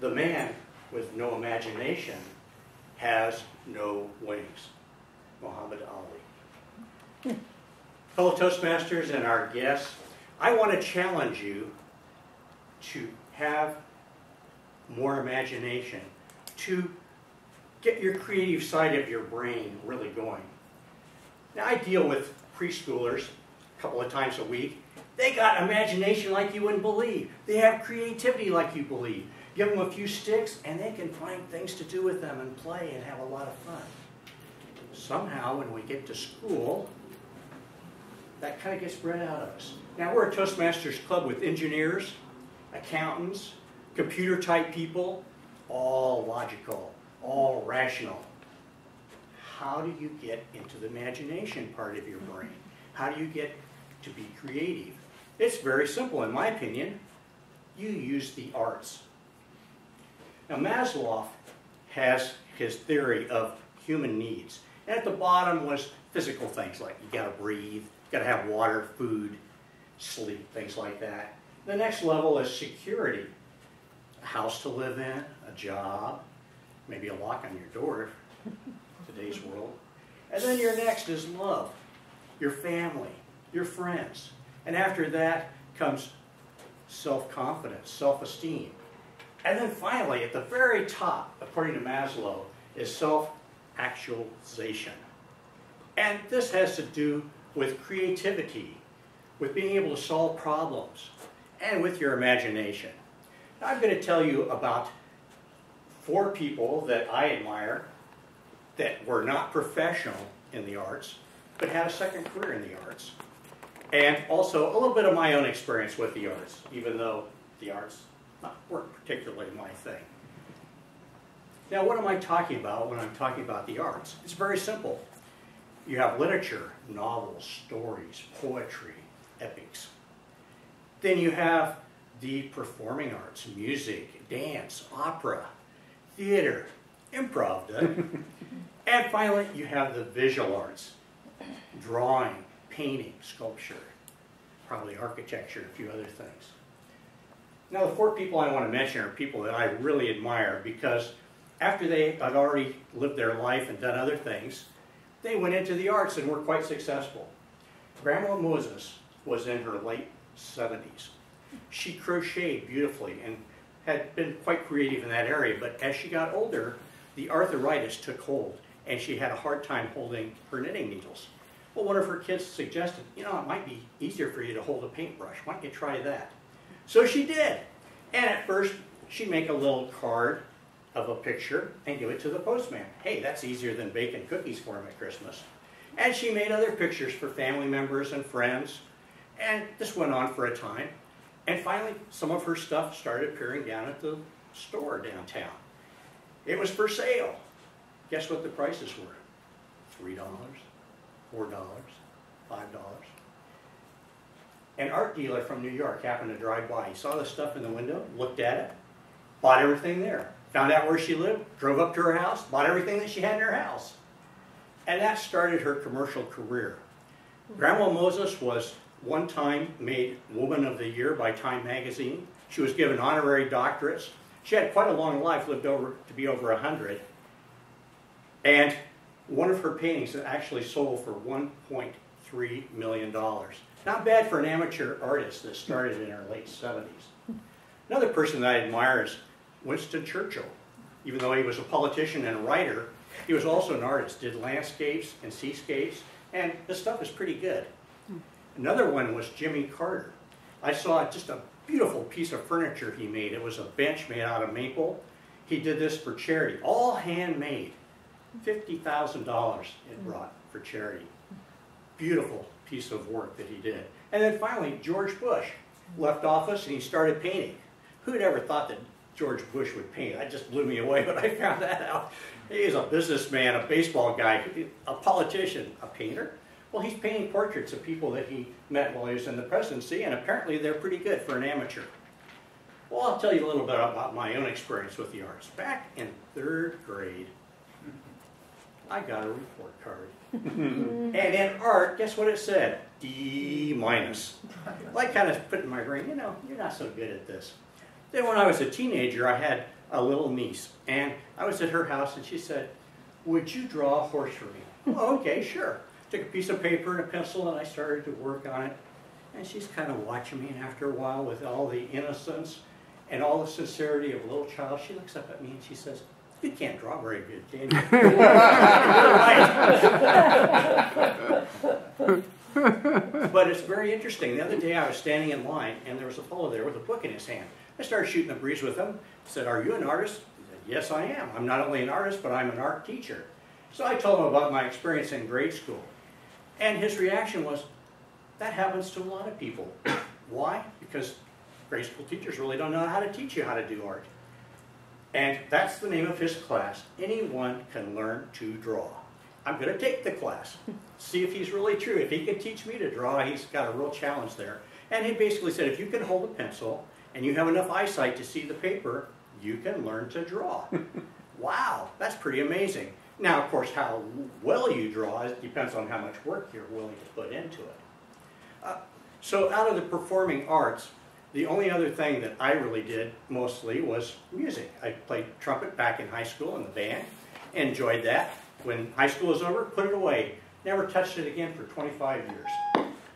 the man with no imagination has no wings. Muhammad Ali. Fellow Toastmasters and our guests, I want to challenge you to have more imagination, to get your creative side of your brain really going. Now, I deal with preschoolers a couple of times a week. They got imagination like you wouldn't believe. They have creativity like you believe. Give them a few sticks and they can find things to do with them and play and have a lot of fun. Somehow, when we get to school, that kind of gets spread out of us. Now, we're a Toastmasters club with engineers, accountants, computer-type people, all logical, all rational. How do you get into the imagination part of your brain? How do you get to be creative? It's very simple, in my opinion. You use the arts. Now, Maslow has his theory of human needs. And at the bottom was physical things like you got to breathe, you got to have water, food, sleep, things like that. The next level is security. A house to live in, a job, maybe a lock on your door in today's world. And then your next is love, your family, your friends. And after that comes self-confidence, self-esteem. And then finally, at the very top, according to Maslow, is self-actualization. And this has to do with creativity, with being able to solve problems, and with your imagination. Now, I'm going to tell you about 4 people that I admire that were not professional in the arts, but had a second career in the arts. And also a little bit of my own experience with the arts, even though the arts weren't particularly my thing. Now, what am I talking about when I'm talking about the arts? It's very simple. You have literature, novels, stories, poetry, epics. Then you have the performing arts, music, dance, opera, theater, improv. And finally, you have the visual arts, drawing, painting, sculpture, probably architecture, a few other things. Now, the 4 people I want to mention are people that I really admire because after they had already lived their life and done other things, they went into the arts and were quite successful. Grandma Moses was in her late 70s. She crocheted beautifully and had been quite creative in that area, but as she got older, the arthritis took hold and she had a hard time holding her knitting needles. Well, one of her kids suggested, you know, it might be easier for you to hold a paintbrush. Why don't you try that? So she did. And at first, she'd make a little card of a picture and give it to the postman. Hey, that's easier than baking cookies for him at Christmas. And she made other pictures for family members and friends. And this went on for a time. And finally, some of her stuff started appearing down at the store downtown. It was for sale. Guess what the prices were? $3, $4, $5. An art dealer from New York happened to drive by. He saw the stuff in the window, looked at it, bought everything there. Found out where she lived, drove up to her house, bought everything that she had in her house. And that started her commercial career. Grandma Moses was one time made Woman of the Year by Time magazine. She was given honorary doctorates. She had quite a long life, lived to be over 100. And one of her paintings actually sold for $1.3 million. Not bad for an amateur artist that started in her late 70s. Another person that I admire is Winston Churchill. Even though he was a politician and a writer, he was also an artist, did landscapes and seascapes, and this stuff is pretty good. Another one was Jimmy Carter. I saw just a beautiful piece of furniture he made. It was a bench made out of maple. He did this for charity, all handmade. $50,000 it brought for charity. Beautiful piece of work that he did. And then finally, George Bush left office and he started painting. Who'd ever thought that George Bush would paint? That just blew me away when I found that out. He's a businessman, a baseball guy, a politician, a painter. Well, he's painting portraits of people that he met while he was in the presidency, and apparently they're pretty good for an amateur. Well, I'll tell you a little bit about my own experience with the arts. Back in 3rd grade, I got a report card. And in art, guess what it said? D-. Like kind of put in my brain, you know, you're not so good at this. Then when I was a teenager, I had a little niece, and I was at her house, and she said, "Would you draw a horse for me?" "Oh, okay, sure." Took a piece of paper and a pencil, and I started to work on it. And she's kind of watching me, and after a while, with all the innocence and all the sincerity of a little child, she looks up at me and she says, "You can't draw very good, can you?" But it's very interesting. The other day I was standing in line, and there was a fellow there with a book in his hand. I started shooting the breeze with him. I said, "Are you an artist?" He said, "Yes, I am. I'm not only an artist, but I'm an art teacher." So I told him about my experience in grade school. And his reaction was, "That happens to a lot of people." Why? Because grade school teachers really don't know how to teach you how to do art. And that's the name of his class. Anyone can learn to draw. I'm going to take the class, see if he's really true. If he can teach me to draw, he's got a real challenge there. And he basically said, if you can hold a pencil and you have enough eyesight to see the paper, you can learn to draw. Wow, that's pretty amazing. Now, of course, how well you draw depends on how much work you're willing to put into it. So out of the performing arts, the only other thing that I really did mostly was music. I played trumpet back in high school in the band, enjoyed that. When high school was over, put it away. Never touched it again for 25 years.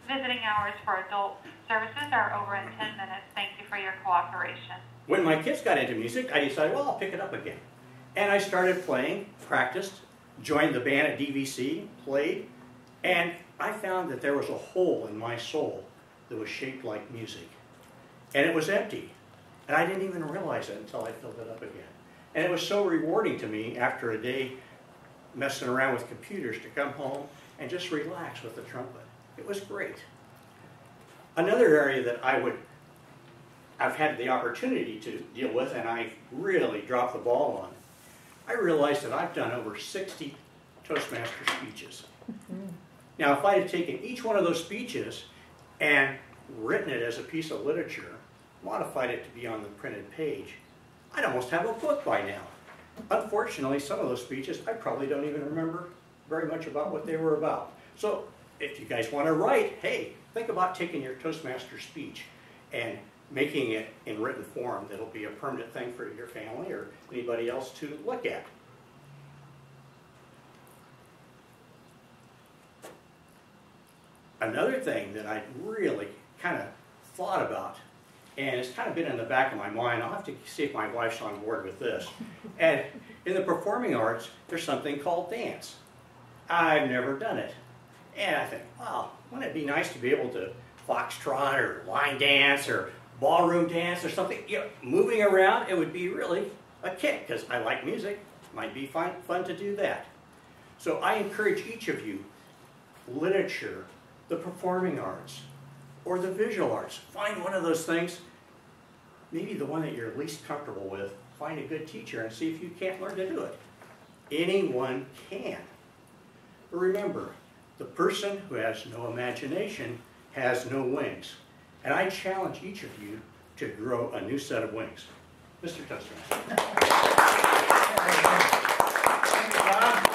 Visiting hours for adult services are over in 10 minutes. Thank you for your cooperation. When my kids got into music, I decided, well, I'll pick it up again. And I started playing, practiced, joined the band at DVC, played, and I found that there was a hole in my soul that was shaped like music. And it was empty. And I didn't even realize it until I filled it up again. And it was so rewarding to me after a day messing around with computers to come home and just relax with the trumpet. It was great. Another area that I've had the opportunity to deal with, and I really dropped the ball on, I realized that I've done over 60 Toastmaster speeches. Now, if I had taken each one of those speeches and written it as a piece of literature, modified it to be on the printed page, I'd almost have a book by now. Unfortunately, some of those speeches, I probably don't even remember very much about what they were about. So, if you guys want to write, hey, think about taking your Toastmaster speech and making it in written form that'll be a permanent thing for your family or anybody else to look at. Another thing that I really kind of thought about, and it's kind of been in the back of my mind, I'll have to see if my wife's on board with this. And in the performing arts, there's something called dance. I've never done it. And I think, wow, wouldn't it be nice to be able to foxtrot or line dance or ballroom dance or something, you know, moving around? It would be really a kick because I like music. Might be fun to do that. So I encourage each of you, literature, the performing arts, or the visual arts. Find one of those things, maybe the one that you're least comfortable with. Find a good teacher and see if you can't learn to do it. Anyone can. But remember, the person who has no imagination has no wings. And I challenge each of you to grow a new set of wings. Mr. Toastmaster. Thank you, Bob.